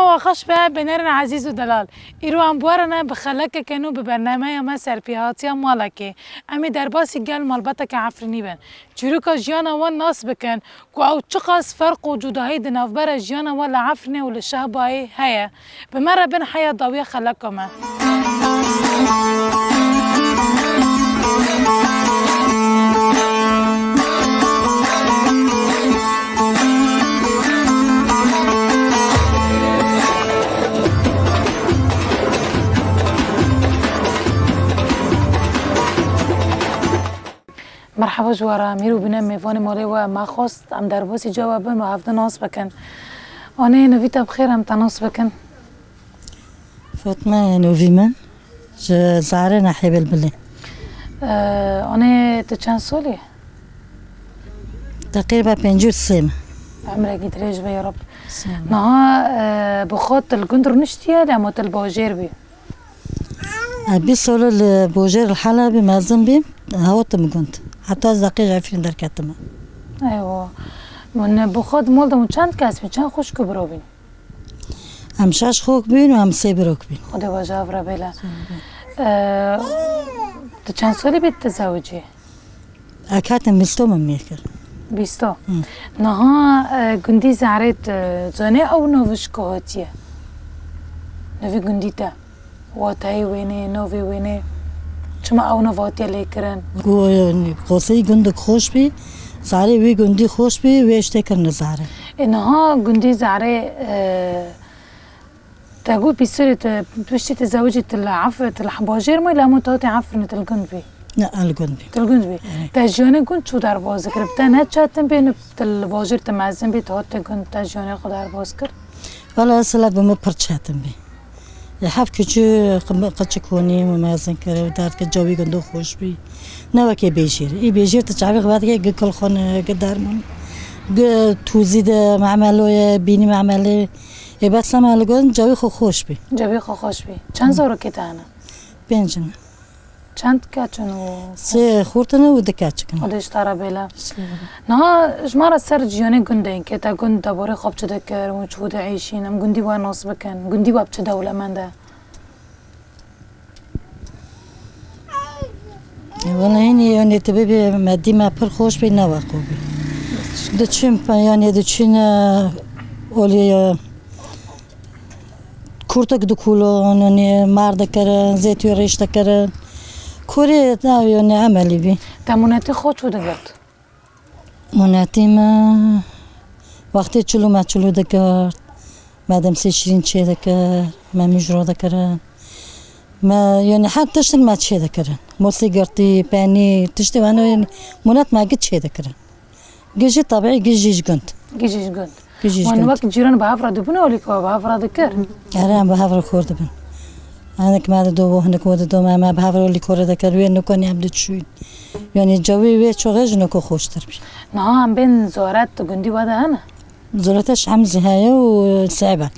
واخش به بنرن عزیز و دلال ایرو هم بوارنه بخلک کنو به برنامه ما سرپیهاتی مالکه امی در باسی گل مالبته که عفرینی بن چرو که جیانا و ناس بکن که او چقاس فرق و جداهی دنافبر جیانا و لعفرینه و لشهبایی هیا به مره بن حیا داویه خلکمه مرحبا جوارا میرو بینم میوان مالی و ما خواست ام در باسی جوابم و هفته ناس بکن آنه نویتا بخیر هم تناس بکن فاطمه نوی من زهره نحی بلبلی آنه تو چند سالی؟ تقریبا 53 عمرك يدريج بي يا رب نها بخوت الجندر نشتيا لما تلبوجير بي أبي سولو البوجير الحلبي مازن بي هو تمكنت حتى دقيقة عفرين در كتمه ايوه من بخوت مولد من چند کس بین چند خوش کبرو بین هم 6 خوک بین و هم 3 بروک بین خدا واجب را بله تو چند سالی بیت تزوجی؟ أكاتم بستوم ميكر 20 نها گندی زعرت زانه او نوش کهاتیه نوی گندی تا واتای وینه نوی وینه چما او نواتی لیکرن قصي گندك خوش بي زاري وي گندي خوش بي ويشتي كرن زاره انها گندی زعره تقول بيصير بتشتي تزوجي العفة الحباجير ما لا متوتي عفرنة الجند بي لا الجند بي الجند بي تجاني جند شو دار بازكر بتانا تشاتن بين الباجير تمازن بي تهات جند تجاني خدار بازكر ولا سلا بما برشاتن بي يحب كجو قتشكوني ومازن كره ودار كجوي گندو خوش بي نوكي بيجير اي بيجير تشعبي بعد كي كل خون قدارمون توزيد معملو بيني معمله بس لما لقون جوی خوش بی جوی خوش بی چند زورو که تانه؟ 5 چند کچن و 3 خورتنه و 2 کچکن خودش تارا بیلا نه جمارا سر جیانه گنده این که تا گند دباره خواب چده کر و چود عیشین هم گندی باید ناس بکن گندی باید چه دوله منده والا اینی یعنی تبی مدی ما پر خوش بی نواقو بی دچین یعنی دچین اولی kurtak dukulon yani marda kara zeytü reşte kara Kore da yani ameli bi تمونتی خود شده گرد مناتی ما وقتی چلو دکرد مادام سیشرین چه دکرد ما مجرا دکرد ما yani حتی تشتن ما چه دکرد موسیقی پنیر تشتی وانو yani منات ما گت چه دکرد گیجی طبیعی گیجیش گند گیجیش گند وان وقت جيران بهافرة دبنا ولا كوا بهافرة ذكر؟ أنا بهافرة كورد بن أنا كمان دو هناك ود دو ما بهافرة اللي كورد ذكر وين نكون يعمل تشوين يعني الجوي ويا شو غير نكو خوش تربي نعم عم بين زورات جندي وهذا أنا زورتش حمزة هاي وصعبة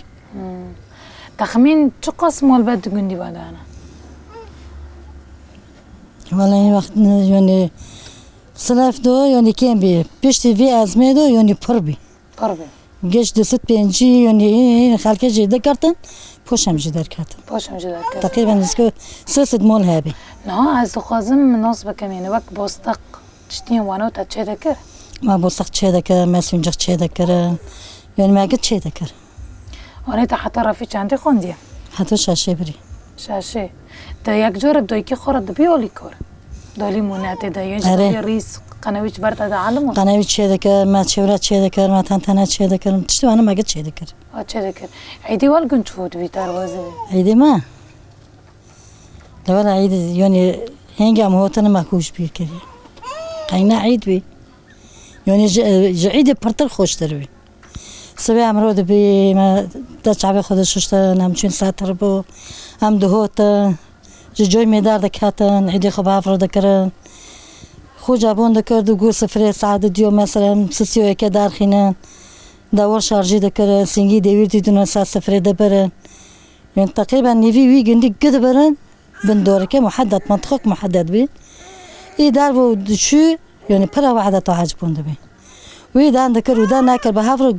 تخمين شو قسم والبد جندي وهذا أنا والله وقت يعني سلاف دو يعني كان بي بيشتي في أزمة دو يعني بربي گشت دست پنجی یعنی خالق جیده کردن پوشم جیده کردن تقریبا نزدیک 300 مول هبی نه از خوازم ناس بکم یعنی وقت بوستق تشتین وانو تا چه دکر ما بوستق چه دکر مسونجق چه دکر یعنی ما گت چه دکر آنه تا حتی رفی چندی خوندی حتی شاشه بری شاشه تا یک جور دوی کی خورد بیالی کار دالی مونته دایش دالی ریس قنویش برد از عالمه قنویش چه دکر ما چهره چه دکر ما تنتنه چه دکر تشتی وانو ما گت چه دکر چه دکر عیدی والگون چود بیتر وازه عیدی ما دولا عید یعنی هنگام هوتن ما خوش بیر کردی قینا عید بی یعنی عید پرتر خوش تر بی سبی امروز بی ما دچابه خودش شت نمچین ساتر بو هم دهوت جوی میدار دکاتن عیدی خوب افراد دکرن خوجابون دکرد و گو سفره ساعت دیو مثلا سیو که دار خینن دور شارژی دکره سنگی دویر دیدن ساعت سفره دبرن يعني تقريبا نيفي ويجندي قد برن بندورك محدد منطقة محدد بي إدار ودشو يعني برا واحدة تعجبون دبي وإذا عندك ودا ناكل بهافر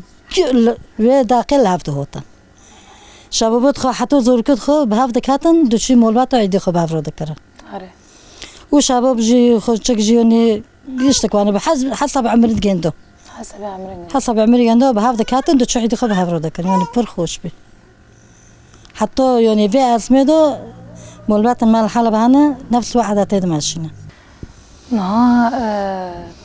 وإذا قل هفته هوتا شبابت خو حتی زورکت خو به هفت کاتن دوچی مولبات عیدی خو به هفت رو دکره آره و شباب جی خو چک جیونی گیشت کوانه به حسب عمرت گندو حسب عمرنا حسب عمري گندو به هفت کاتن دوچی عیدی خو به هفت رو دکره یعنی پر خوش بی حتی یعنی وی اسمه دو مولبات مال حالا بهانه نفس وحدت هد ماشینه نه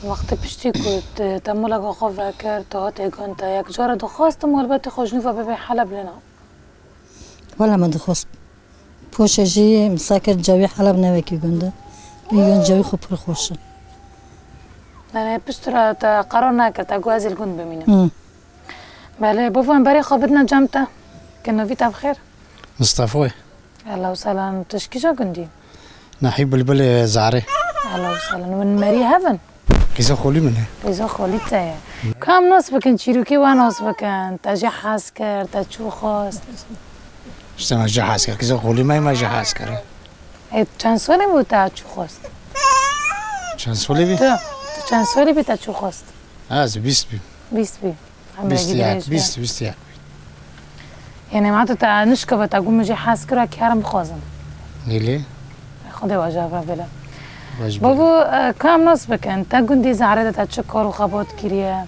وقت پشتی کود تمولا گو خوف را کرد تا تیگان تا یک جار دخواست مولبات خوشنو و ببی حلب لنا ولا ما دخواست پوششی مساکر جوی حلب نوکی گنده بیون جوی خوب پر خوشه نه پشت را تا قرار نکرد تا گو ازیل گند بمینم بله بفهم برای خوابتنا جمتا کنو ویتا بخیر مصطفى الله وسهلا تشكي جا قندي نحي بلبل زعري الله وسهلا من مري هفن كيزا خولي منها إذا خالتها كم ناس بكن شيروكي وناس بكن تجي حاسكر تشو خاص اشتما جهاز كر كيزا خولي ما جهاز كر چند سالی بود تا چو خواست؟ چند سالی بی؟ تو چند سالی بی تا چو خواست؟ از 20 بی 20 بی 21 یعنی ما تا نشکه با تا گم جه حس کرا کارم بخوازم نیلی؟ خدا واجبه بله واجب بابو کام ناس بکن تا گندی زعره تا چه کارو خبات کریه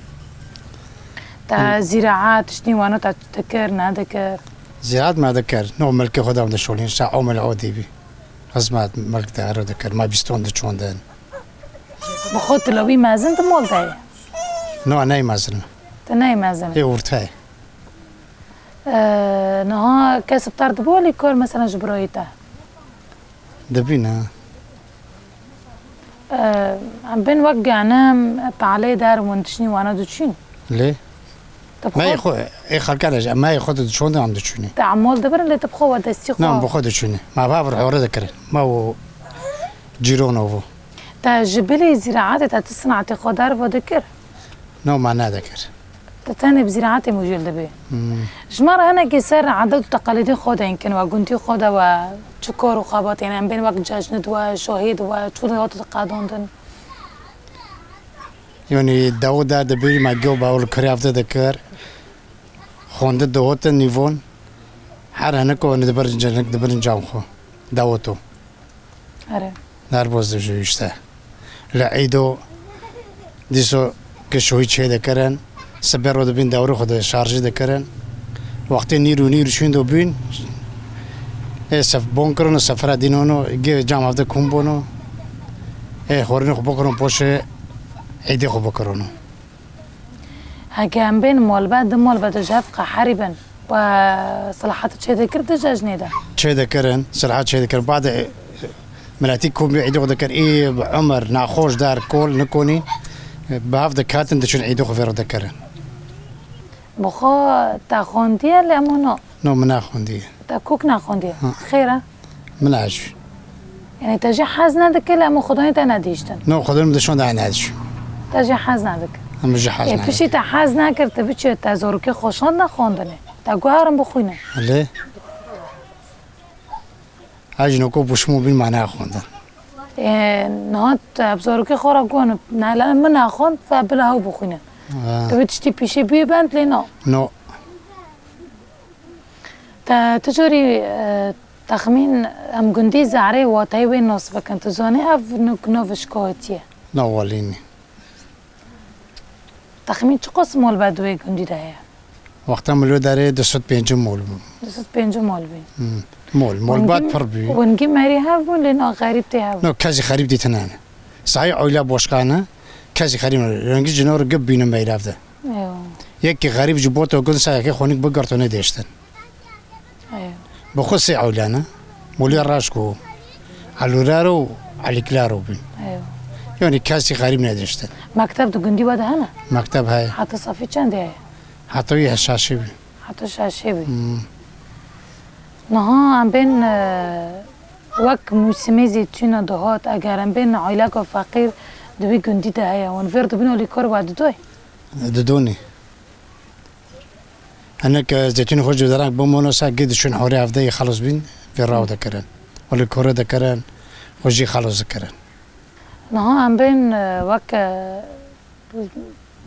تا زراعات شنی وانو تا تکر ندکر زیاد ما ذكر نوع ملك خدام ده شغلين شاع عمل عودي بي خزمات ملك ده أرو ذكر ما بيستون ده شون ده بخود تلوی مازن تا مول دای نوع ناي مازن تا نای مازن ايه ورتاي نها کسب ترد بولی کار مثلا جبرایی تا دبينا عم بين وقعنا بعلي دار وانتشني وانا دوتشين ليه؟ طب ما خود يخو ايه خلقنا ما ياخد شون ده عم دشوني تعمل دبر اللي تبخو ودستي خو نعم بخد شوني ما بابر حوار ذكر ما هو جيرون هو تا جبلي زراعات تا تصنع تخدار وذكر نوع ما ذكر تتاني بزراعات موجود دبي جمار هنا كسر عادات وتقاليد خودا يمكن وقنتي خودا وشكور وخابات يعني عم بين وقت جاجند وشهيد وشهود تقادون دن يعني داود ده دبي ما جو باول كرياف ده ذكر خونده دوت نيفون هر هنكو ندبر جنك دبر نجام خو داوتو أره دار باز جویشته لعیدو دیسو که شوی چه دکرن سبر رو دبین دور خود شارژ دکرن وقتی نیرو شون دو بین سف بون کرن سفر دینونو گه جام افته کم بونو خورن خوب کرن پوشه عیدی خوب کرنو هكا عم بين مال بعد جافقة حربا وصلاحات شيء ذكر دجاجني ده چه دکرن صلاحات چه دکر بعد ملاتي كوم عيدو دكر ايه عمر ناخوش دار كول نكوني باف دكاتن دشون عيدو خفير دكرن بخو تا خوندية اللي أمونو نو مناخون دي تا كوك ناخوندية خيرة مناش يعني تجي حزنا دك اللي أمو خدوني تا نديشتن نو خدون دشون دا نادش تجي حزنا دك ام جهاز يعني بشي تا حزنا كرت بيشي تا زوركي خوشان ناخوندني تا قوارم بخوينه ليه هاج نكو بشمو بين معنا خوندن نهات بزوركي خورا قوان نالا من ناخوند فبلا هو بخوينه تو تشتي بيشي بيبانت لينو نو تا تجوري تخمين ام قندي زعري واتاي وين نص بكن تزوني اف نوفش كوتيه نو وليني تخمين چه قسم مول بدوي قندي ده وقتا ملو داره 205 مول دست بينجو مول بي مول بعد فربي ونجي ماري هاف لنا غريب تهاف نو كازي خريب دي تنانا صحيح عيلا بوشقانا كازي خريب رنجي جنور قب بينا ما يرافده ايوه يكي غريب جبوته وقل سايكي خونيك بقرتو نديشتن ايوه بخصي عولانا مولي الراشكو علورارو على كلارو بين ايوه يعني كاسي غريب نديشتن مكتب دو قندي وده هنا مكتب هاي حتى صافي چند هي حطويها الشاشة بي حتى شاشي بي نها عم بين وك موسمي زيتون دهات اگر عم بين عائلة فقير دوي قندي ده هي ونفر دبنو لي كور بعد دوي ددوني هناك زيتون خوش دراك بمونو سا قد شون حوري افدي خلص بين في الراو دكرن ولا كورة دكرن وجي خلص دكرن نها عم بين وك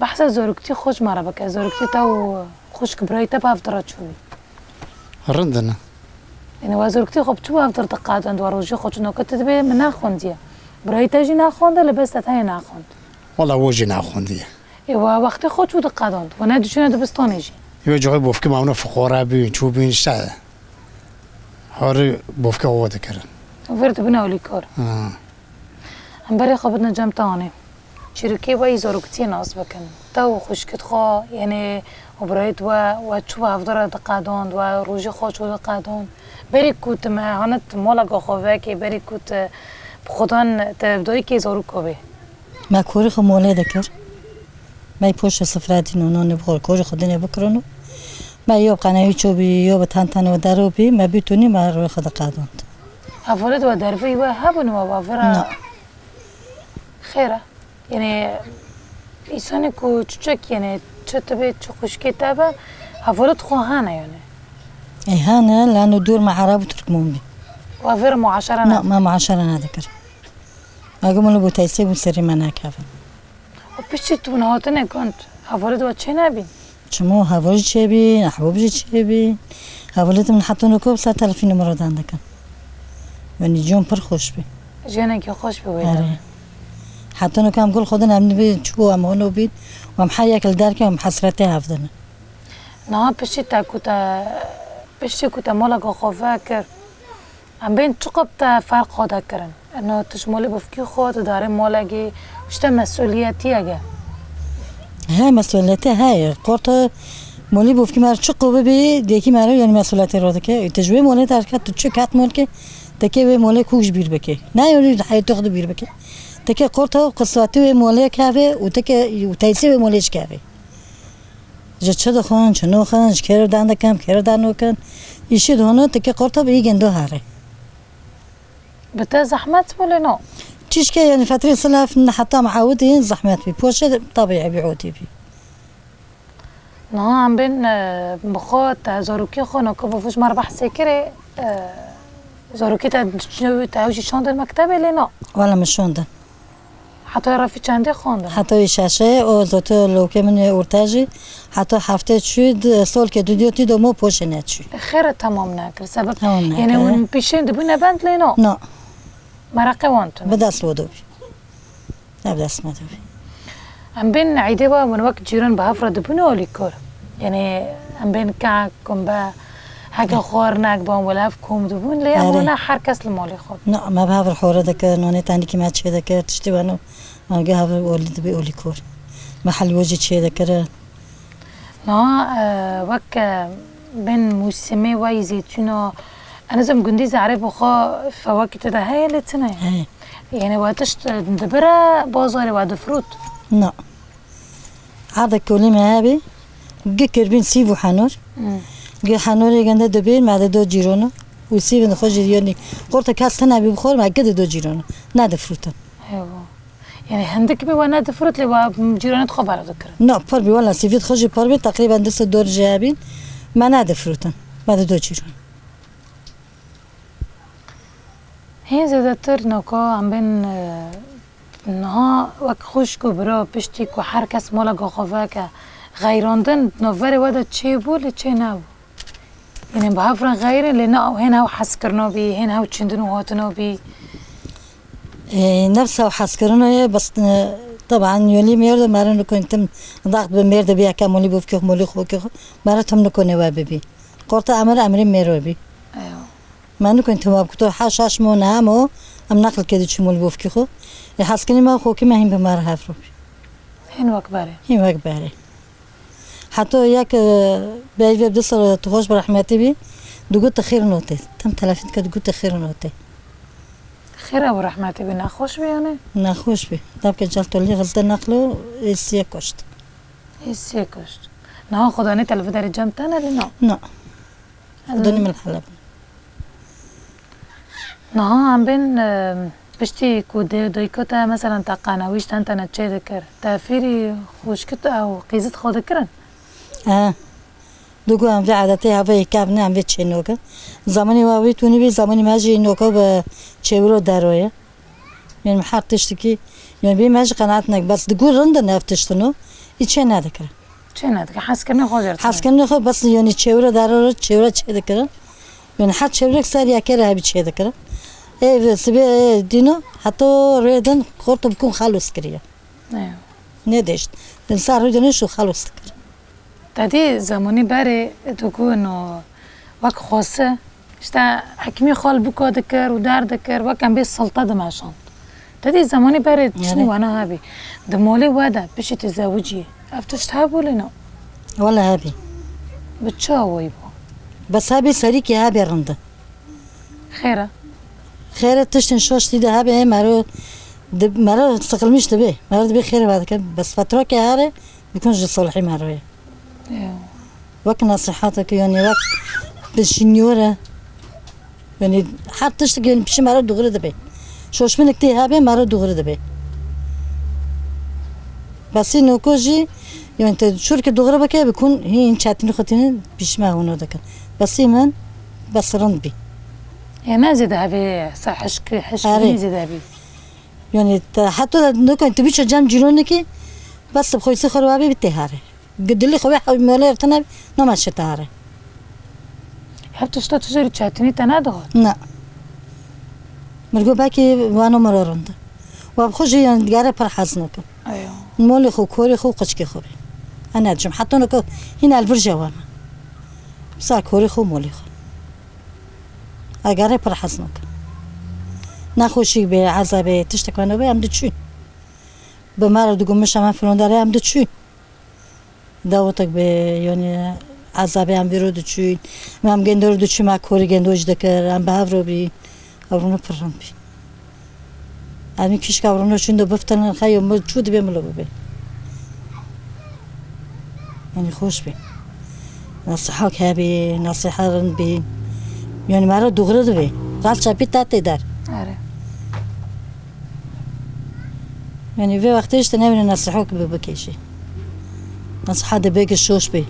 بحث زوركتي خوش مرة بك زوركتي تو خوش كبراي تبع فترة شوي رندنا یعنی وزرگتی خب تو افتر تقادند و روزی خود نکته به من نخوندیه برای تاجی نخونده لباس تای نخوند والله وجه نخوندیه و وقتی خود تو تقادند و نه دوشونه دبستانیجی یه جایی بافک معمولا فقرا بی چوب بین شده هر بافک آواده کردن ورد بنا ولی کار هم برای خبرنا جمع تانه شرکه وای زرگتی ناس بکن تو خوشکت خوا یعنی وبرایت و چوب افتر تقادند و روزی خود شده تقادند بری کوت ما هنت مالا گخواه که بری کوت خودان تبدایی که زارو کوبه ما کوری خو موله دکر ما پوش سفرتی نونان بخور کوری خودنی بکرونو ما یاب قنایی چوبی یاب تن و دروبی ما بیتونی ما روی خود قادند حفلت و درفی و هبون و وافرا خیره یعنی ایسانی کو چوچک یعنی چطبه چه خوشکی تبه حفلت خواهانه یعنی ای هانه لانه دور مع عرب و ترکمون بی وافر معاشره نه ما معاشره ندکر اگه بو تایسی بو سری من نکردم و پیشی تو نهاتنه کند حفلت و چه نبین شما هواج چه بی احباب چه بی حوالت من حتی نکوب 100,000 نمره دنده کن یعنی جون پر خوش بی جنه که خوش بوید آره حتی نکام کل خودن هم نبی چو هم هنو بید و هم حیاک الدرک و هم حسرتی هفدنه نه پیشی تا کتا پیشی کتا مالا گخواه کر هم بین چقب تا فرق خواده کرن انو تشمالی بفکی خود داره مالگی شتا مسئولیتی اگه های مسئولیتی های قرطه مولی بفکی مر چقب بی دیکی مر یعنی مسئولیتی را دکه تجربه مولی ترکت تو چه کت مول که تکه به مولی کوش بیر بکی نه یعنی حیات خود بیر بکی تکه قرطه قصواتی به مولی کهوه و تکه و تایسی به مولیش کهوه جا چه دخوان چه نوخان چه کرو دنده کم کرو دنده کن ایشی دهانو تکه قرطه به ایگندو هره بتا زحمت ولا نو تيش كي يعني فترة سلف حتى معودين زحمات بي بوشة طبيعي بيعودي بي نه هم بین بخواد زاروکی خونه که بفوش مر بحث کره زاروکی تا اوجی شاندن مکتبه لینا ولا مش شوندن حتی رفی چنده خوندن حتى شاشه او زوتو لو كمن اورتاجي حتى هفته شد سال که دو دو مو پوش نتشي خیر تمام نکر سبب تمام نکر. یعنی اون پیشین دبونه بند لینا نا مرقه وانتون بدس ودو بي لا بدس ما دو بي هم بین عیده و من وقت جیران به هفره دبونه ولی کار یعنی هم بین که کم به هکا خوار نک بام ولی هف کم دبون لی اما نه هر کس لمالی خود نا ما بهافر حوره دكر نوني تاني كي ما تشي دكر تشتي وانو ما جهافر ولد بي اولي كور محل وجه تشي دكر نه وقت بین موسمه وای زیتونا انا زم گندی زعره بخوا فواکه ده هی لتنه هاي یعنی وقتش دبره بازاری وقت فروت نا عادة كولي ما هابي جي كربين سيفو حنور جي حنور يجنده دبين مع دو جيرونو وسيف نخرج يعني قرط كاس هنا بخور مع كده دو جيرونو ناده فروتا ایوه یعنی هندک بی و نه دفروت لی و جیرانت خبر دکر نا باربي ولا سيفيت خرج باربي تقريبا دست دور جابين ما ناده فروتا بعد دو جيرون هی زیادتر نکا هم بین نه وقت خوش کو برا پشتی کو هر کس مالا گخواه که غیراندن نوور ودا چه بول چه نو یعنی به هفرن غیره لی نه هن هاو حس کرنا بی هن هاو چندنو هاتنا بی نفسها وحسكرنا بس طبعا يولي ميرد مارن كنت ضغط بميرد بيها كمولي بوفكي مولي خوكي مارتهم نكون وابي قرط امر ميرو بي ایوه ما نكنت واب كنت حاشاش مو نامو ام نقل كده شمول بوفكي خو يحسكني ما خوكي ما هين بمار هافرو هن وقت باره هي وقت باري حتى ياك باي بدسر تخوش برحمتي بي دقوت خير نوتي تم تلافين كده دقوت خير نوتي خیره و رحمتی بی نخوش بیانه نخوش بي طب که جلتو لي غلط نقلو اسيه كشت ایسیه کشت نه خدا نه تلفه داری جمع تنه لی نه لا خدوني من الحلب نه هم بین پشتی کو دویکتا مثلا تا قناویش تنه چه دکر تافیری خوشکت او قیزت خود کرن دوگو هم في عادتي هواي كابني هم في تشينوكا زماني واوي توني بي زماني ماجي نوكا بتشيولو دارويا يعني محط تشتكي يعني بي ماجي قناعتنك بس دقول رندا نفتشتنو يتشي نادكرا چه نداره حس کنه خودت حس کنه خب بس یعنی چهره داره چهره چه دکره یعنی حد چهره سر یکره هبی چه دکره ای سبی دینو حتی ریدن خورد بکن خلاص کریه نه نداشت سر ریدنش رو خلاص کرد دادی زمانی بره تو انه وقت خاصه اشتا حکمی خال بکو دکر و در دکر وکم بی سلطه دمشان دادی زمانی بره شنو وانا هبی دمولي وادا باش تزوجي افتش تهاب ولا نو ولا هبي بتشاوي بو بس هبي سريكي هبي رنده خيره خيره تشتن شوش تيده هبي مرة استقلمش تبي مرة تبي خير بعد كده بس فترة كهارة بيكون جي صالحي مرة وقت نصيحاتك يعني وقت بالشنيورة يعني حتى تشتغل بشي مرة دغري دبي شوش منك تي هبي مرة دغري دبي بس إنه كوجي يعني أنت شركة دغري بكي بيكون هي إن شاتين خطين بيش ما هو نودك بس من بس رندبي يعني ما زيد هبي صح حشك زيد هبي يعني حتى نوكا انت بيش جام جيرونكي بس بخوي سخر وابي بتهاره قد اللي خوي حبي مولا يرتنا نما شتهاره حتى شتا تجري تشاتني تناده لا مرغو باكي وانا مرورند وابخوجي يعني دقاره پر حزنك ايوه مولي خو كوري خو قشكي خو انا جم حتى نوكا هنا الفرجه وانا سا كوري خو مولي خو اگاره پر حزنك نخوشی به عذابه تشتکانه به هم دچی به مرد گمش هم فلان داره هم دچی داوتک به یعنی عذابه هم بیرو دچی هم گندور دچی ما کوری گندوج دکر هم به هفرو بی هفرونو پرم بی امی کیش که هفرونو چند بفتن خیلی مجود بیملو بی یعنی خوش بی نصیحه که بی نصیحه رن بی یعنی مرد دوغره دو بی قال چپی تاتی در آره يعني في وقتش تناول نصحوك ببكيشي نصحة دبيك الشوش بي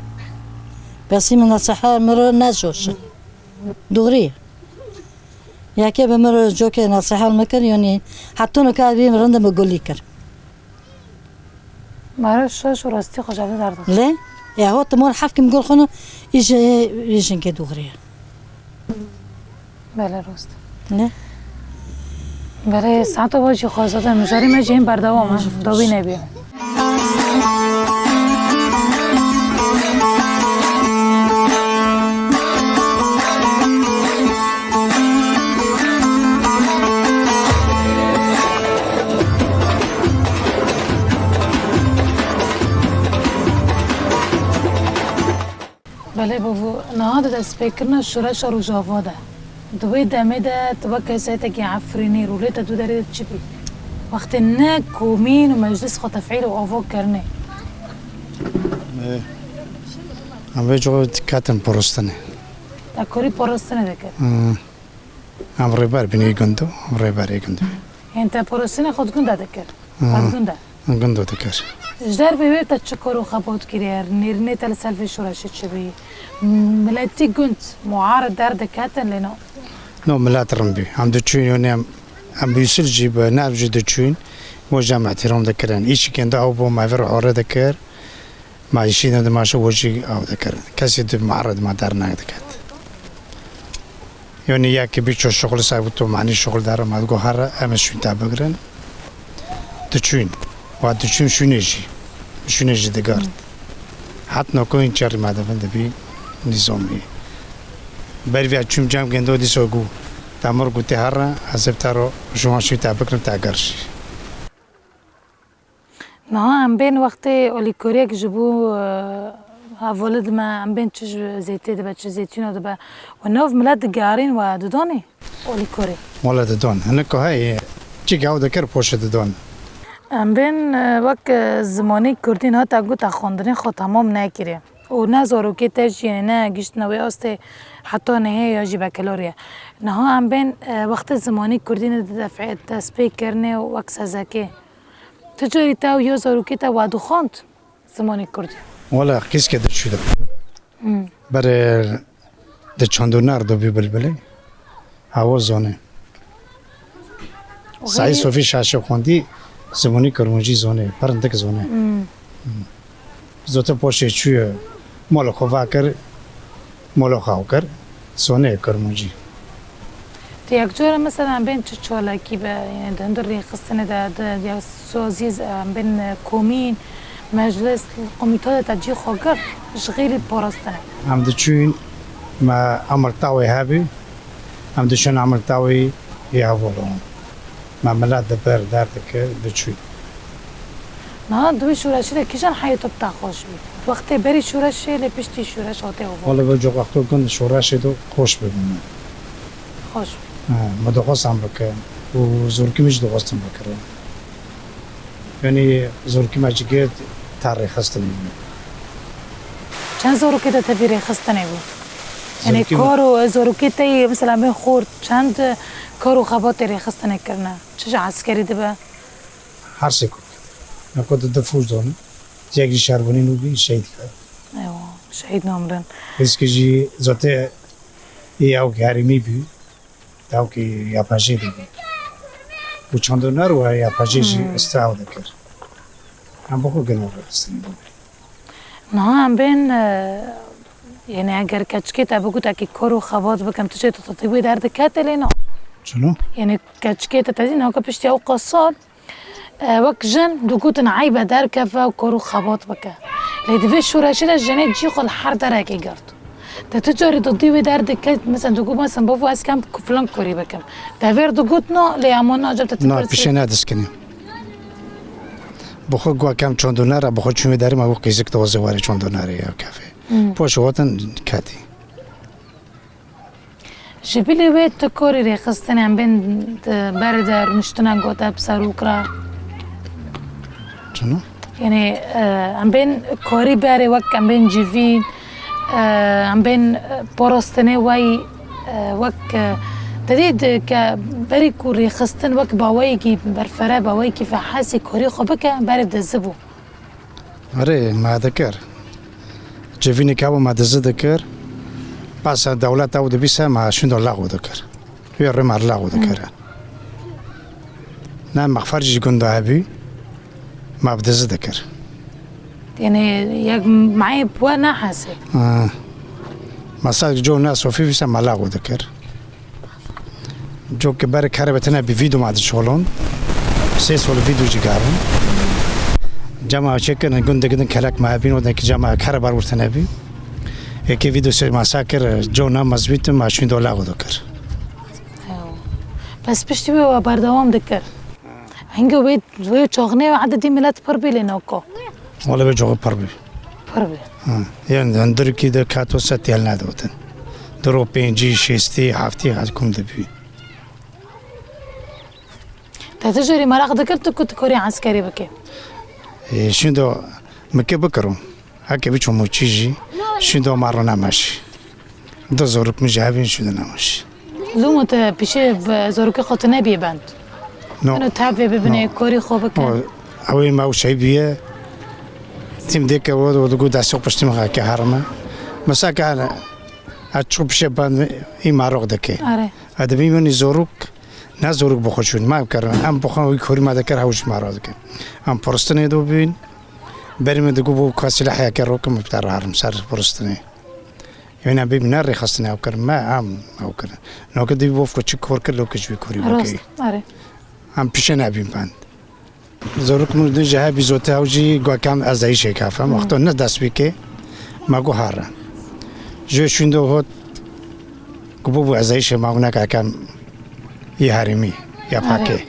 بس من نصحة مرة ناجوش دغري يا كي بمرة جوك نصحة المكر يعني حطونا كاد بي مرندا بقولي كر ما شو راستي خجالة دارد لا يا هو تمر حفك مقول خنو يجي كي دغري بله راست لا برای ساعت باجی خواسته مجاری مجیم بردوام دوبی نبیم بله بابو نهاد دست فکرنا شورش رو جاواده دوی دمه ده تو کسایت که عفرینی رولیت دو دارید چی بی وقت نه کومین و مجلس خو تفعیل و آفاق کرنه هم جو کاتن پرستنه تکوری پرستنه دکر هم ریبر بینی گندو هم ریبر گندو یعنی تا پرستنه خود گنده دکر خود گنده گندو دکر جدار بیوی تا چکارو خبات کریر نیرنه تل سلفی شورشی چی بی ملتی گند معارض درد کاتن لینو نو ملات رمبي هم دچوين يعني هم بيصير جيب نعرف جد دچوين وجمع احترام ذكرن ايش كان ده او ما في عور ذكر ما يشين ده ما شو وجي او ذكر كاسيد معرض ما دارنا ذكرت يعني يا كبيتشو الشغل سايبتو معني شغل دار ما تقول هر ام شو تابغرن دچوين ودچوين شو نجي دقارد حتى نو كوين شر ما ده بي نظامي برفع چوم جام گندو دی سوگو تامر گوتی هر حسب تارو شما شو تابکن تاگرش نه هم بین وقت اولی کوریک جبو هاولد ما هم بین چش زیتی دبا چش زیتون دبا و نوف ملاد گارین و ددانی اولی کوری ولا ددون هناك هاي چی گاو دکر پوش ددون هم بین وقت زمانی کردین ها تا گو تا خوندنی خود تمام نکریه و نه زاروکی تاج یعنی نه گشت نوی آسته حتی نه یا جیب کلوریه نه هم بین وقت زمانی کردین دفع تسبیح کرنه و وقت سازکه تجاری تا و یا زاروکی تا وادو خواند زمانی کردی ولا کس که دچو ده بره دچاندونار دو بی بلبله هوا زونه سعی صوفی شاشه خوندی زمانی کرمونجی زونه پرندک زونه زوته پوشه چوی مال خواه کر مال خواه کر سونه کرمونجی تی یک جور مثلا بین چه چالاکی به یعنی دندر ریخستن ده یا سازیز بین کومین مجلس قومیتا تجی خاگر غیر پاراستنه هم دچوین ما عمل تاوی هابی هم دشون عمل تاوی یاولون ما ملاد دبر درد که دچوی نه دوی شورشی ده کیشان حیاتو بتا خوش بید وقتی بری شورشی لپشتی شورش آته و حالا به جو وقتو کن شورش دو خوش ببینم خوش ما دخواستم بکن و زورکی میش دخواستم بکرم یعنی زورکی مجگه تاریخ هستنی چند زورکی ده تبی ریخستنه بود یعنی زورکی کارو زورکی تی مثلا بین خورد چند کارو خبات ریخستنه کرنه چش عسکری ده به هر سکوت نکود دفوز دونه یکی شهربانی نوبی شهید کرد ایوه شهید نامرن اسکی جی زاته یاو که هریمی بی تاو که یا پاجی دی و چندونر و یا پاجی جی استعاده کرد هم بخو گنور هستنی بود نه هم بین یعنی اگر کچکی تا بگو تا که کارو خبات بکم تو چه تا تطیبوی درد کتلی نه چونو؟ یعنی کچکی تا تزین ها که پشتی او قصاد وک جن دوگوتن عیبه در کفه و کارو خبات بکه لیدوی شورشی ده جنه جی خال هر درکی گرد ده تو جاری دادیوی درد کت مثلا دوگو مثلا بافو از کم کفلان کاری بکم ده ویر دوگوت نه لیامان ناجب تا نه پیشه ندست کنیم بخو گوا کم چندونر بخو چومی داریم او قیزک دوازه واری چندونره یا کافه پاش واتن کتی جبیلی وید تو کاری ریخستن هم بین برد رونشتنن گوته بسرو کرا چونو؟ یعنی هم بین کاری بره وک هم بین جیوین هم بین پاراستنه وی وک تدید که بری کوری خستن وک باوی کی برفره باوی کی فحاسی کاری خوبه که بری دزبو آره ما دکر جوینی که ما دزه دکر پس دولت او دبیسه ما شندو لاغو دکر وی رمار لاغو دکر نه مخفرجی گنده هبی ما بدزه دکر یعنی یک معی بوا نحسه مثلا جو ناس وفي في سما لاغو دكر جو كبار كهربتنا بفيديو ما شغلون سيس ولا فيديو جيجارون جامعة شكل قند قدن كلاك ما بين ودك جامعة كهرباء ورتنا بي هيك فيديو سي مساكر جو نام مزبيط ما شين دو لاغو دكر بس پشتی به بردوام دکر هنگو بید وی چاغنه و عددی ملت پر بیلی نوکو ولا بجو بربي پر بی يعني عندك كده كاتو ستيال نادوتن درو بينجي شيستي هافتي هاتكم دبي تا تجاری مراق دکر تو کت کاری عسکری بکی شندو مكي بكرو هكي بيچو موچيجي شندو مارو نماشي دو زورك مجابين شندو نماشي لومو تا پیشه زاروکی خاطر نبیه بند نو اینو تفه ببینه کاری خوب بکن اوي ما وشي بيه تيم ديك ودو داسو بشتي مخا كهرما مساكا اتشوب شبان اي ماروق دكي آره هذا بيموني زوروك نه زوروك بخوشون ما بكرن ام بخون كوري ما ذكر هوش مارادك ام پرستنه دو بين بريم دغو بو كاسلا حيا كروكم بتاع هرم سر پرستنه يعني بي من رخصتنه او كر ما ام او كر نو كدي بو فكو كور كلو كجوي كوري راست بكي آره ام بيشنا بين بان زوروك من دي جها بيزوتا اوجي غو كام ازاي شي كافم وقت نه داس بيكي ما جو هارا جو شندو هوت كبو ازاي شي ما هناك كان يهارمي يا باكي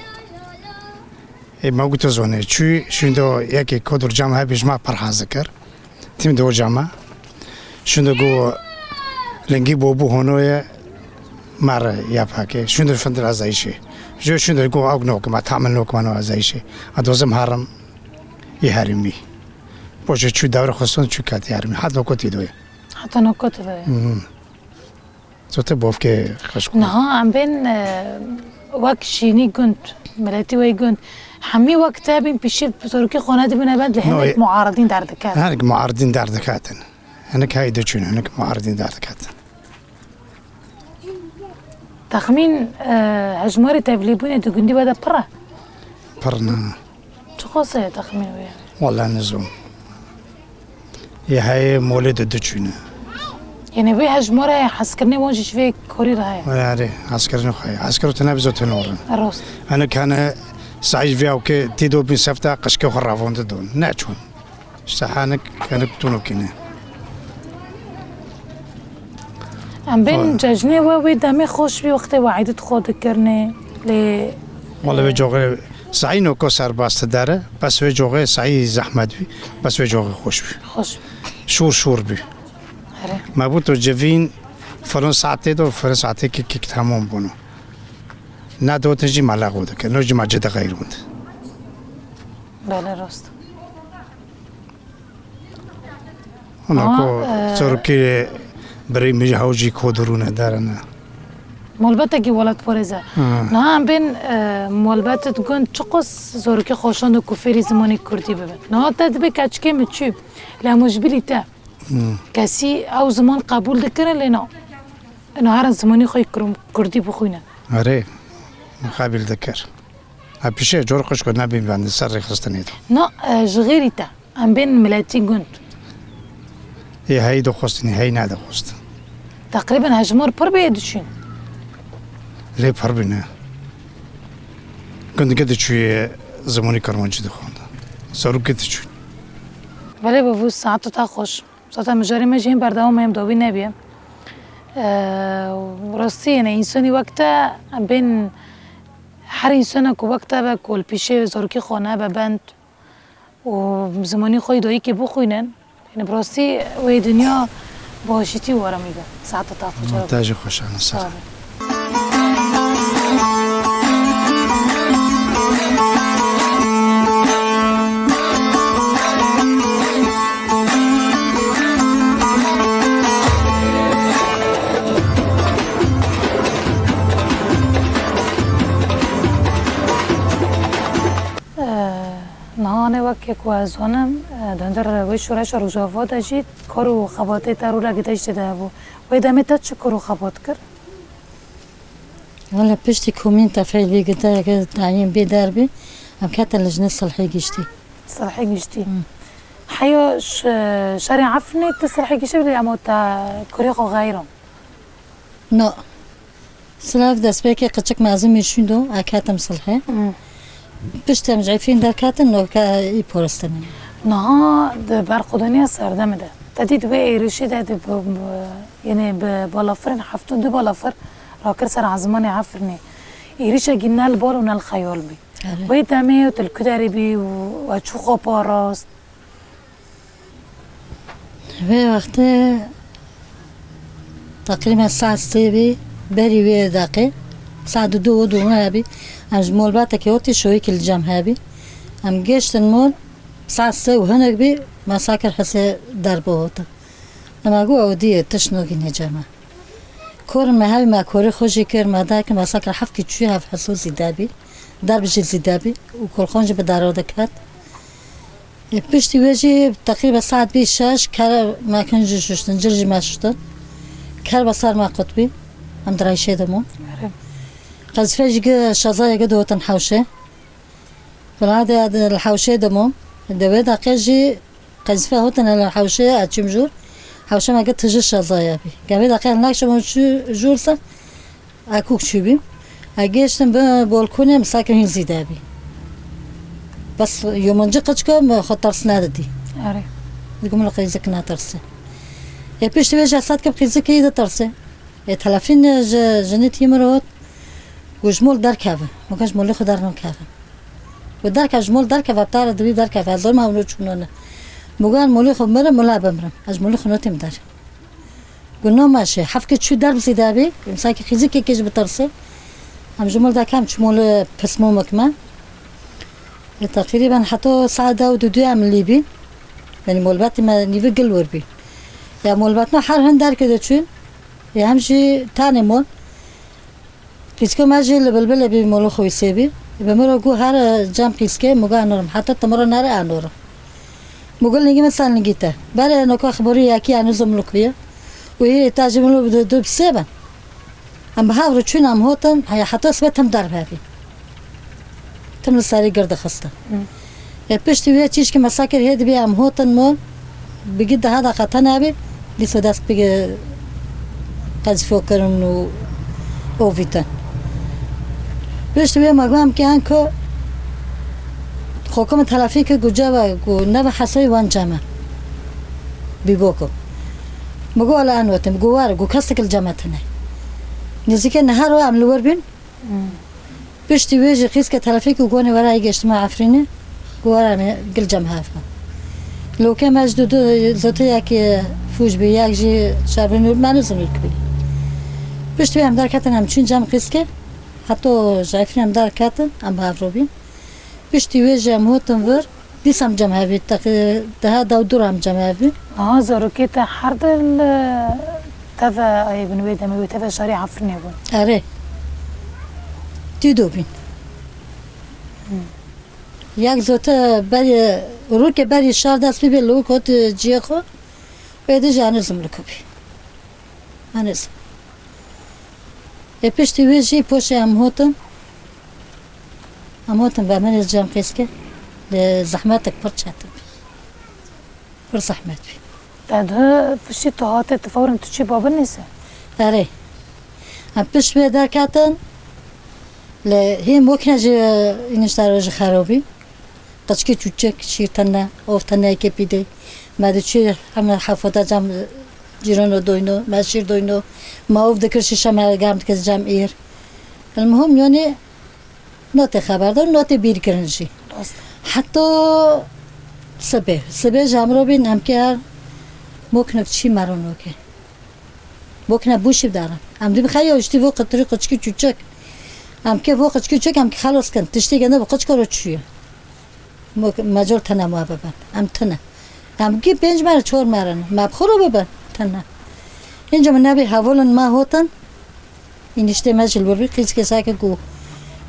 ما قلت زونه شو شندو ياكي كودر جامعة بيجمع برهان ذكر تيم دو جامعة شندو جو لنجي بوبو هونويا مرة يا باكي شندو فندر ازايشي جو شندو جو اغنوك ما تعمل نوك ما ازايشي ادوزم هرم يهارمي بوجه شو دور خصون شو كات يهارمي حد ما كنت يدوي حتی نکات ده زوته بوفكي خشكو نه ام بین وقت شینی گند ملتی وی گند همه وقت بین پیشه زاروکی خانه دی بینه بند لهنک معارضین در دکر هناك معارضين دار دكاتن هناك هاي دجون هناك معارضين دار دكاتن تخمین هجماری تبلیبونه دو گندی بده پره برنا چه خاصه تخمین وی والله نزوم یه های مولد دچونه یعنی به هجماره حسکرنی واجش فی کوری راه آره عسکر نخواهی عسکر تنابزو تنورن راست انا كان سعيد فيها وكي تيدو بين سفتا قشكو خرافون تدون ناچون اشتحانك كانك تونو كينه ام بین ججنه و دمی خوش بی وقت وعیدت خود کرنه لی والله بجوغي سعي نوكو سر باست داره بس بجوغي سعي زحمت بي بس بجوغي خوش بي خوش شور بي اره ما بوتو جفين فرن ساعتي دو فرن ساعتي كي تمام بونو نا دو تجي ملاقو دك نوجي ماجد غيروند بله راست هناكو سركي بري ميجي هوجي كودرونه دارنا مولبت کی ولد پرزه نه هم بین مولبت تکن چقص زورکی خوشان و کفری زمانی کردی ببین نه تد به کچکی مچوب لامجبلی تا کسی او زمان قبول دکره لینا نه هر زمانی خوی کردی بخوینه آره مقابل ذكر هبيشي جورقش كنا بين سر خستنيت نه جغیری تا هم بین ملتی گند هي هاي دو خستني هاي نادا خست تقریبا هجمار پر بیدشین ليه بحربنا كنت قد شوي زماني كرمانجي دخوند صاروا قد شوي ولی با ساعت تا خوش ساعت مجاری مجیم بردام هم دوبی نبیم راستی یعنی انسانی وقتا بین هر انسان که وقتا با کل پیشه زورکی خانه ببند و زمانی خوی دایی که بخوینن یعنی براستی و دنیا باشیتی وارا میگه ساعت تا خوش مونتاج خوش انا صار نهانه وقتی که از آنم دندر وی شورش روزافا داشت کارو خباته ترو لگیدش ده بود وی دمی تا چه کارو خبات کرد؟ ولی پشتی کمین تفعیل بیگده که تعیین بیدار بی هم کتا لجنه صلحی گشتی صلحی گشتی حیا شرع عفنی تصلحی گشتی ولی اما تا کاری خو غیرم نه سلاف دست بکی قچک معظم میشوندو اکاتم صلحی پشتم جایفین در کاتن نو که ای پرستنی نه برخودانی سردم ده تدید وی ایرشی ده یعنی بالافرین هفتون دو بالافر راکر سر عزمان عفرنی ایرش گینه البال و نل خیال بی وی دمی و تلکداری بی و چو خوابا راست وی وقت تقریبا ساعت سی بی بری وی دقیق ساعت دو هبی از مولبات که اوتی شوی کل جمع هبی هم گشتن مول ساعت سی و هنگ بی مساکر حسی دربه هوتا اما گو اودیه تشنوگی نجمع کورم هاي ما كوري خوشي كير ما داك ما ساكر حفكي تشويها في حسوس زيدابي درب جي زيدابي وكل خونج بدارو دكات بشتي وجي تقريبا ساعة بي شاش كار ما كان جوشتن جرجي ما شتن كار بصار ما قطبي هم دراي شي دمو قزفه جي شظايا قد هو تنحوشه فالعادة الحوشه دمو دوي داقي جي قزفه هو تن الحوشه اتشمجور حوشه ما قد تجي شظايا بي قبل دقيقة ناكش من جورسا اكوك شوبي اجيشتم بالكوني مساكن هين زيدابي بس يوم نجي قشكم خطر سنادتي اره يقوم لك يزك ناترسي يا بيش تبيج اسات كم قيزك يدا ترسي يتلافين جنتي مروت وجمول دار كافه ما كانش مول خدار نون كافه ودار كاف جمول دار كافه بتاع دبي دار كافه هذول ما ونوت شنو مقال مولي خب مرة ملا بمرة از مولي خنوتي مدار قلنا ماشي حفكت شو درب زيدابي مساكي خيزيكي كيش بترسي هم جمول دا كام شمول بسمو مكما تقريبا حتى ساعة ودو عمل ليبي يعني مولباتي ما نيفقل وربي يا مولباتنا حار هندار كده تشون يا همشي تاني مول كيسكو ماجي البلبل بي مولو خوي سيبي بمرة قو هار جام كيسكي مقا نورم حتى تمرة ناري انورم مقول نجي مثلا نجيته برا أنا كأخباري ياكي عن زملك بيا وهي تاجملو بدو بسبب أم بحاول تشون أم هوتن هي حتى سبتهم درب هذي تم الساري قرد خسته بيشتي ويا تيجي كمساكر هيد بيا أم هوتن مول بقيت هذا قطنا بي لسه داس بقى قد فكرن و أوفيتن بيش تبي ما قام كان كو حكومة تلافي كو جوا كو نبى حسوي وان جامع بيبوكو مقول الآن وتم جوار جو كسك الجامعتنا نزيك النهار وعمل وربين بيش تبي قيس كتلافي كو جواني وراي اجتماع عفرينه جوار قل جامع هافا لو كان مجدود زوتي كي فوج بياك جي شابين ما نزل الكبير بيش تبي هم دار كاتن هم چون جام قيسكه حتی جایفریم دار کاتن ام هافروبین بیشتری وجه موتن ور دیسم جمع بید ده دورم جمع بید زاروكيتا حرد تفا أي بنويدا مي تفا شارع عفرني بون آره دیدو بین یک زوته بری رو که بری شار دست بی لو کت جیه خو بیده جانزم لکوبی منزم پیشتی ویجی پوشه ام هوتن و من از جام قیسکه لزحمتك برشاتم بر زحمت بی ده بشي طهات تفورن تشي بابا النساء آره هم پیش به در کاتن ل هی ممکنه جه اینش داره خرابی قشکی چوچک شیرتنه آفتنه که بیده ماده چی همه حفاظت جام جيرانو دوينو ماشير دوينو ما اوف دكرش شما قامت كز جمعير المهم يعني نوتي خبر دار نوتي بير كرنجي حتى سبه جامرو بين هم كار ممكن چی مرونو که ممكن بوشي بدارم هم دي بخيا اشتي فوق الطريق قشكي چوچك هم كه فوق قشكي چوچك هم خلاص كن تشتي گنده بقش كارو چويه مجال تنه ما ببن هم تنه هم کی 5 مره 4 مره ما بخورو ببن تنه اینجا من نبی حوالن ما هوتن این اشته مجل بروی قیز که ساکه گو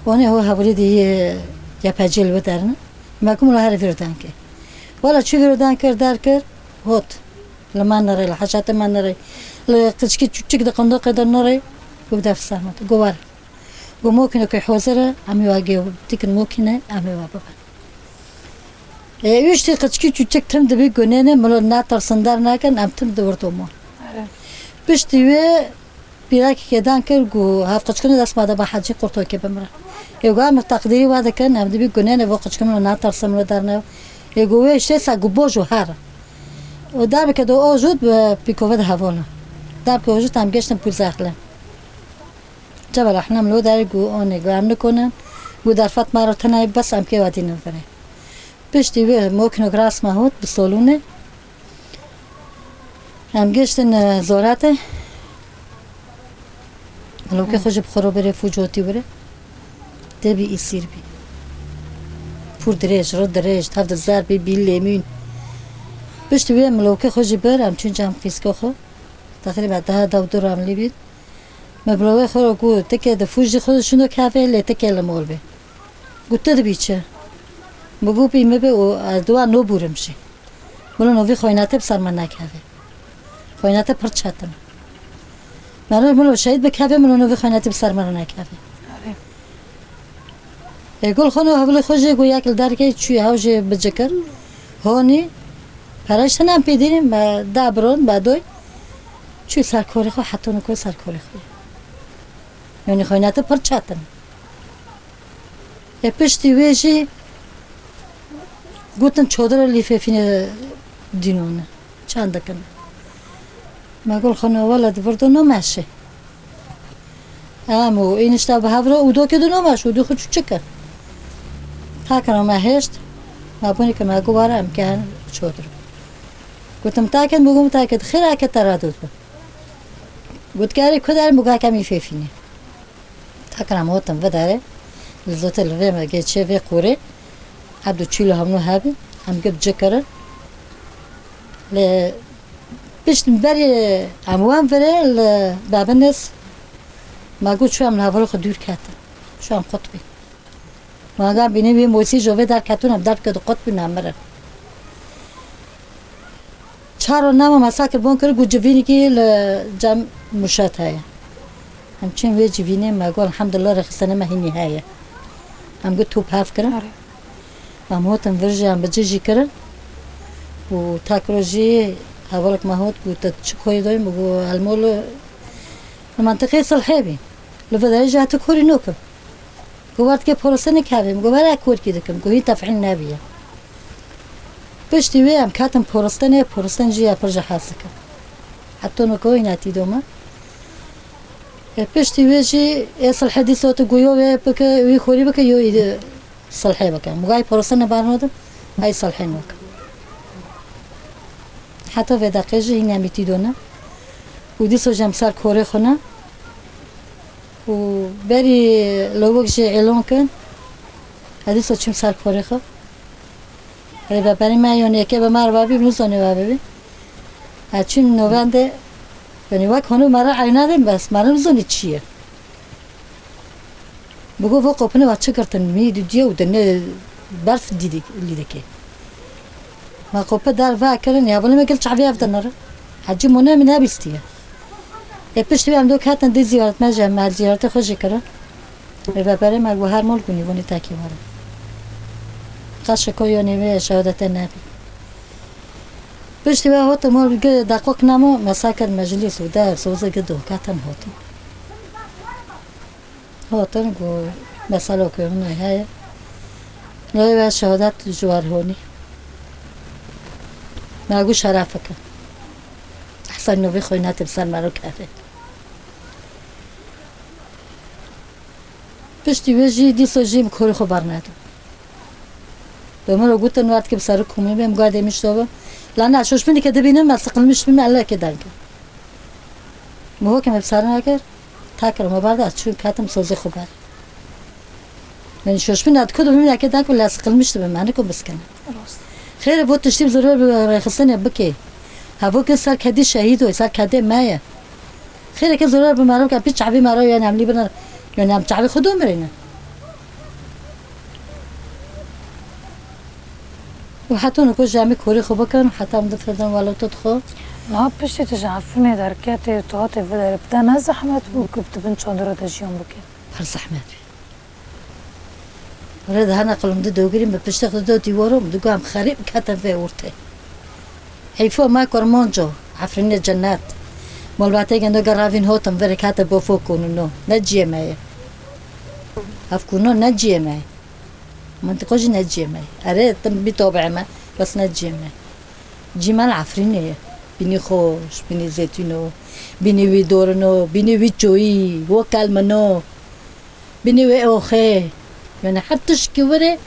وانه هو حوالی دیگه یا پجل بدارن ما کم هر وردان که ولی چی وردان کر هوت لما نره لحشات ما نره لقشکی چوچک دقنده قدر نره گفت فسامت گوار گو ممکنه که حوزره امی واقعی دیکن ممکنه امی واقعی ایشتی قشکی چوچک تم دبی گنینه ملو ناترسندار نکن ام تم دوردومون بشتی و بیراکی که دان کر گو هفت قشکنه دست ماده با حجی قرطو که بمره یگو هم تقدیری واده کن ام دبی گنینه و قشکنه ناترسم رو درنه یگو ایشتی سا گو بوجو هر و در بکه دو آجود بیکوود هوانا در بکه آجود هم گشتن پول زخله جبل احنام لو در گو آنه گو هم نکنن گو در فت مرا تنه بس هم که وادی نفره بشتی و ممکنه گراس مهود بسالونه هم گشتن زارته لو که خوش بخورو بره فوجاتی بره دبی ایسیر بی پور دریج رد دریج تفت زر بی لیمون بشتی و ملو که خوش بره هم چون جام قیسکا خو تقریبا ده دور عملی بید مبلوه خورو گو تکه ده فوج خودشونو کافه لی تکه لمول بی گوته دبی چه بگو بیمه به دوا نو بورمشی ولو نوی خویناته بسر من نکافه خویناته پرچاتم ملو شهید بکافه ملو نوی خویناته بسر من نکافه گل خانو حولی خوشی گو یکل درکه چوی هاوشی بجکر هونی پرشتن هم پیدینیم ده برون بعدوی چوی سرکاری خو حتی نکوی سرکاری خو یعنی خویناته پرچاتم پشتی ویجی گفتن چادر لیفافینه دینونه چند کنه ما گل خانه ولد وردو نماشه امو اینش تا به هفره او دو که دو نماش او دو خود چکر تا کنم ما هشت ما بونی که ما گوارم که چادر گفتم تاکن بگم تاکن خیلی اکت ترادود بود گفت کاری کدر مگه کمی فیفینه تا کنم هاتم وداره لذت الوی مگه چه وی قوره عبدو چیلو همونو هبی هم گفت جکره ل بیشتر بری اموان وره ل بابنس ما گفت شو هم نهارو خود دور کات شو هم قطبی ما قام بینی بی موسی جوه در کاتون هم در کد قطبی نامره چهار نام مساکر بون کرد گفت جوینی که ل جام مشات هاي همچین وی جوینه ما گفت الحمدلله رخصانه ما هی نهایه هم گفت توپ هاف کرد هم هاتم ورجه هم بجیجی کرد و تاكروجي هقولك ما هو تشكوي دوي بقول المول المنطقة صلحابي لو بدأ جات كوري نوكم قوات كي بولسني كابي بقول ولا كور كيدكم قوي تفعل نابية بشتي ويام كاتم بولستان جيا برجع حاسك حتى نكوي ناتي دوما بشتي ويجي يصل حدي صوت قويو بك ويخوري بك يو صلحي بك مقاي بولستان بارنودم هاي صلحين وك حتى في دقيقة هنا ميتيدونا ودي سوجم سال كوري خنا وبري لو وجه إعلان كان هذه سوتشم سال كوري خا هذا ببري ما يوني كي بمار بابي بنوزاني بابي هاتشم نوبانده يعني وقت هنو مرة عينادم بس مرة نزوني تشيه بقول فوق قبنا واتش كرتن مي ديو دنيا برف ديدي اللي دكي ما قبة دار فاكرني يا بلا ما قلت شعبي أفضل نرى حجي منا من هابستيه يبشت بيام دوك هاتن دي زيارة ما جا مع زيارة خوشي كرا ببري ما الوهار مول كوني وني تاكي ورا قاش كويوني بي شهادة النبي بشت بيا هوت مول دقوق نامو مساكن مجلس ودا سوزة قدو كاتن هوتن قو مسالو كيوني هاي لو يبقى شهادات جوار هوني ما أقول شرافك أحسن نوبي خوينا تمثال مارو كافي بشتي وجي دي سوجي مكوري خبر نادو بمرو قلت نوات كي بسارك همي بهم قاعدة مش توبا لأن عشوش مني كده بينهم ما تقل مش بما الله كده مو هو كم بسارنا كر تاكر ما بعد أشوف كاتم سوزي خبر من شوش مني أتكلم مني كده ولا تقل مش بما عنكم بس كنا خير بوت تشتي ضروري خصني بكي هفوك صار كدي شهيد وصار كدي مايا خير كده ضروري بمارو كان بيتش عبي مارو يعني عملي بنا يعني عم تعبي خدوم مرينا وحتى نكون جامي كوري خبكن حتى مدة فردان ولا تدخل لا بشتي تجعفني دركاتي وتعطي في بدنا زحمة وكبت بنت شندرة تجيهم بكي هل زحمة ورد هنا قلم دو قريم بتشتغل دو ديورهم دو قام خريب كاتن في ورتي هيفو ما كرمانجو عفرين الجنات مولباتي كندو قرافين هوتم فري كاتب بوفوكونو نو نجيه ماي أفكونو نجيه ماي منطقوش نجيه ماي أريد بطبع ما بس نجيه ماي جمال عفرينية بيني خوش بيني زيتونو بيني ويدورنو بيني ويتشوي وكالمنو بيني ويأوخي يعني حتى شكوري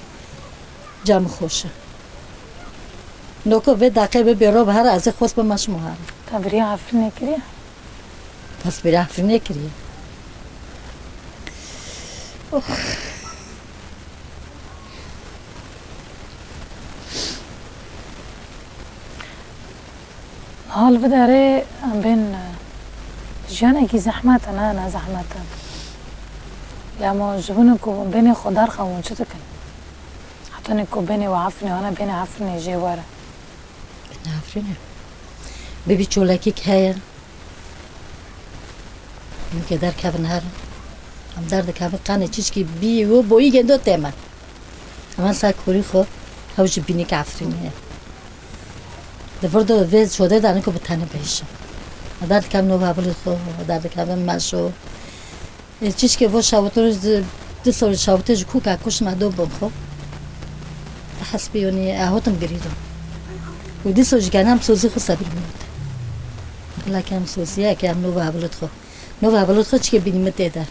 جام خوشه نوكو في دقيقة بيروب هرا أزي خوص بماش مهارا تبريا عفرني كريا بس بري عفريني كريا هال بداري بين جانا كي زحمة أنا زحمة لما جبنكو بيني خضار خون شتكن حطنكو بيني وعفني وأنا بيني عفني جوارا بيني عفريني بيبي شولاكيك هايا يمكن دار كاب نهار هم دار كاب قانة تشكي بي وبوي جندو تيمان أمان ساكوري خو هوج بيني كعفريني دفردو فيز شوده دارنكو بتاني بيشم دار كاب نو بابل خو دار كاب ماشو تشكي فو شاوتروز دسول شاوتج كوكا كوش ما دو بنخو حسبيوني أهوتم قريدو ودي سوج كانام سوزي خو صبر بنوت لا كام سوزيا كام نوبا بلوت خو تشكي بيني متدا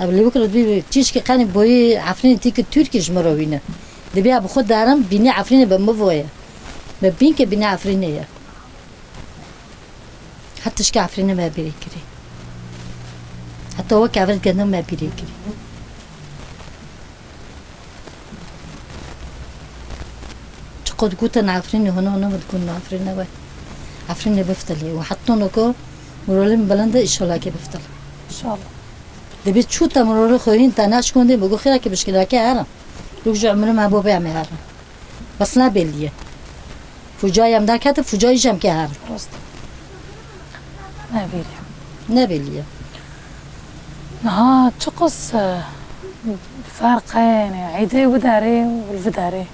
قبل بكره بي تشكي قاني بوي عفرين تيك تركيش مروينا دبي ابو خد دارم بيني عفرين بمفويا ببينك بيني عفرينيه حتى شكي عفرين ما بيريكري حتى هو كعفرين كانوا ما بيريكري قد قلت أنا عفريني هنا بتكون عفريني عفريني بفتلي وحطونكو مرولين بلنده إشولا كي بفتل إن شاء الله دبيت شو تمرور خوين تناش كوندي بقول خيرك بشكلها كهرم رجع عمره ما بوبي عم هرم بس نابليه فجاي عم دار كاتب فجاي جام كهرم رست نابليه نابليه ها تقص فرقين عيدي وداري والفداري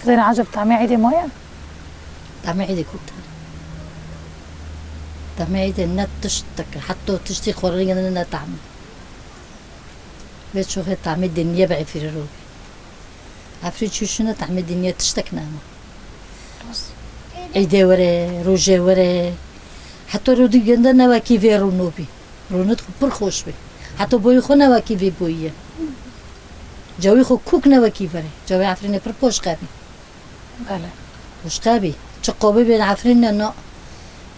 فدر عجب طعمي عيدي مويا طعمي عيدي كوتر طعمي عيدي نت تشتك حتى تشتي خورين أنا طعمي بيت شو هي طعمي الدنيا بعي في الروبي عفريت شو شنو طعمي الدنيا تشتك نامه عيدي وري روجي وري حتى رودي جندا نواكي في رونوبي رونت خبر خوش بي حتى بوي خو نواكي في بويه جوي خو كوك نواكي فري جوي عفرين پر پوش قابي بله پوش قابي چقوبي بين عفرين نه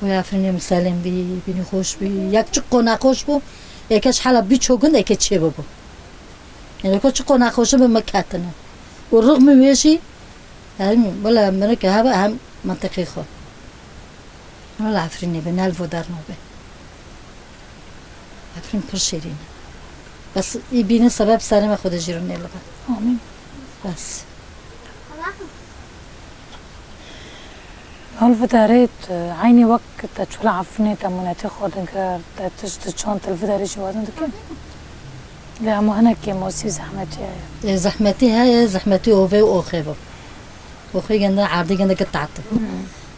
وی عفرین مسلم بینی خوش بی یک چقو نخوش بو یکش حالا بی چوگن یکی چه بو یعنی که چقو نخوشه به مکاتنه و رغم میشی هم ولی من که هوا هم منطقی خود ولی عفرینی به نلو در نوبه عفرین پر شیرینه بس ای بینی سبب سرم خود جیرون نیلگه آمین بس هل فترات عيني وقت تشولا عفني تمونتي خودنكر تشت شون تلفداري جوازن دكين لا مو هنا كي موسي زحمتي زحمتي هاي زحمتي اوفي واخيبو اوخي جندا عادي جندا قطعت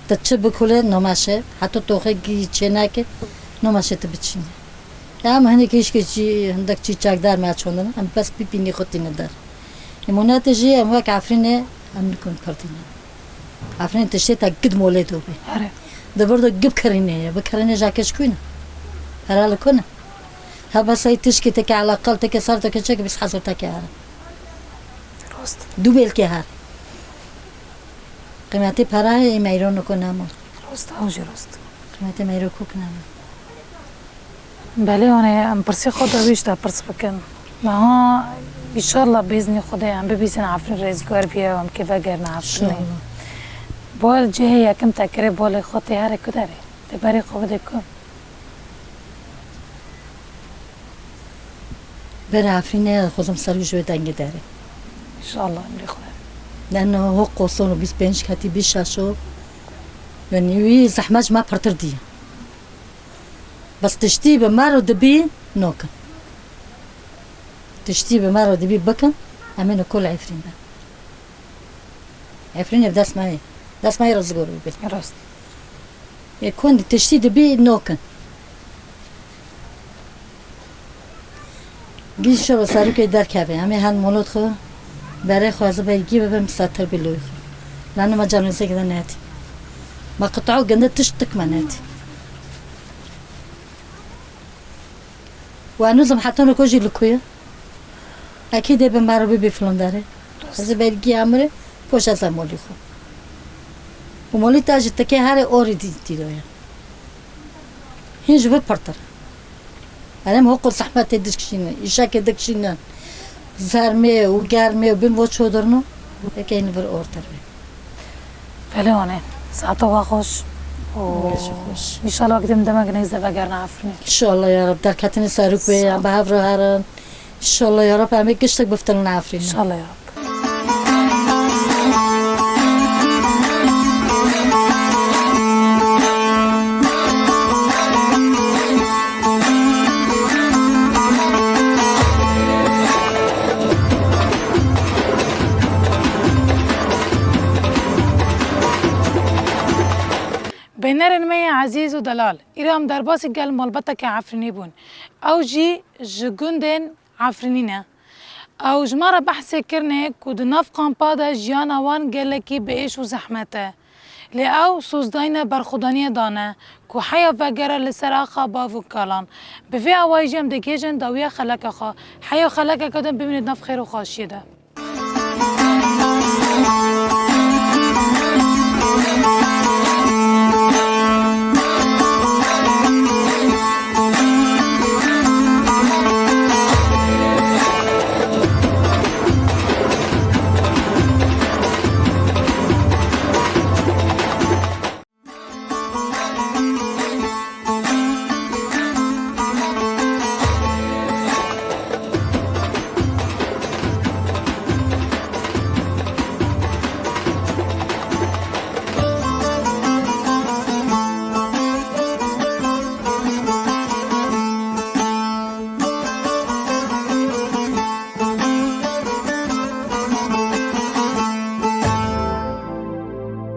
تتشب كله نماشه حتى توخي جي چناك نماشه تبچين يا ما هني كيش كي عندك چي چاقدار ما چوندن ام بس بيبيني خطين دار المونات جي ام وك عفرينه ام نكون بردين عفرين تشتي تاقد مولدو بي هره دبردو قب كرينه بكرينه جاكش كوينه هرال كونه هبا سيتشكي تكي على الاقل تكي صارت كشك بس حصل تكي هذا راست دوبل كي هذا قيمتي براي ميرون كنامو راست اوجي راست قيمتي ميرو كوكنامو بله انا ام برسي خدا بيش تا برس بكن ما ها ان شاء الله باذن خدا ام ببيسن عفرين رزقار بيا وام كيف اجرنا ان عفرين شاء الله بول جهه كم تكري بول خطي هره كداري تباري خودكم برا عفرينه خودم سرو شوي تنگ داره ان شاء الله امري خدا لانه هو قوسون و 25 كاتي بيشاشو يعني وي زحمه ما برتر دي بس تشتي بمارو دبي نوكا تشتي بمارو دبي بكن امين كل عفرين ده عفرين بداس معي داس معي رزقور بي راست يكون تشتي دبي نوكن گیش شو سرو که در کبه همه هن مولود خو برای خوازه بایگی ببم ساتر بلوی خو لانه ما جانوزه کده نهتی ما قطعو گنده تشتک ما نهتی و هنوزم حتی نکوشی لکویه اکیده به مرو بی فلان داره از بایگی امره پوش از مولی خو و مولی تاج تکه هر اوری دیدویا هنج به پرتر أنا هو قل صحبتي دكشينا إيشاك دكشينا زارمي وقارمي وبين وش هدرنا لكن بر أورتر بله انا ساعته واخوش ان شاء الله قدام دمك نيزه بقرنا عفرين إن شاء الله يا رب دركتني ساروك بي عم بهافرو هارن إن شاء الله يا رب عمي قشتك بفتلنا عفرين ان شاء الله يا رب بينرن مي عزيز ودلال إيرام درباسي قال مالبتك عفريني بون أو جي جگندن عفرينينا أو جمارة بحث كرنه كود ناف قامبادا جيانا وان قالكي بإيش وزحمته لأو سوزداينه برخودانية دانه كو حيا فقره لسراخا بافو كالان بفي أواي جيم دكيجن داوية خلقه خا حيا خلقه كدن بمند ناف خير وخاشيده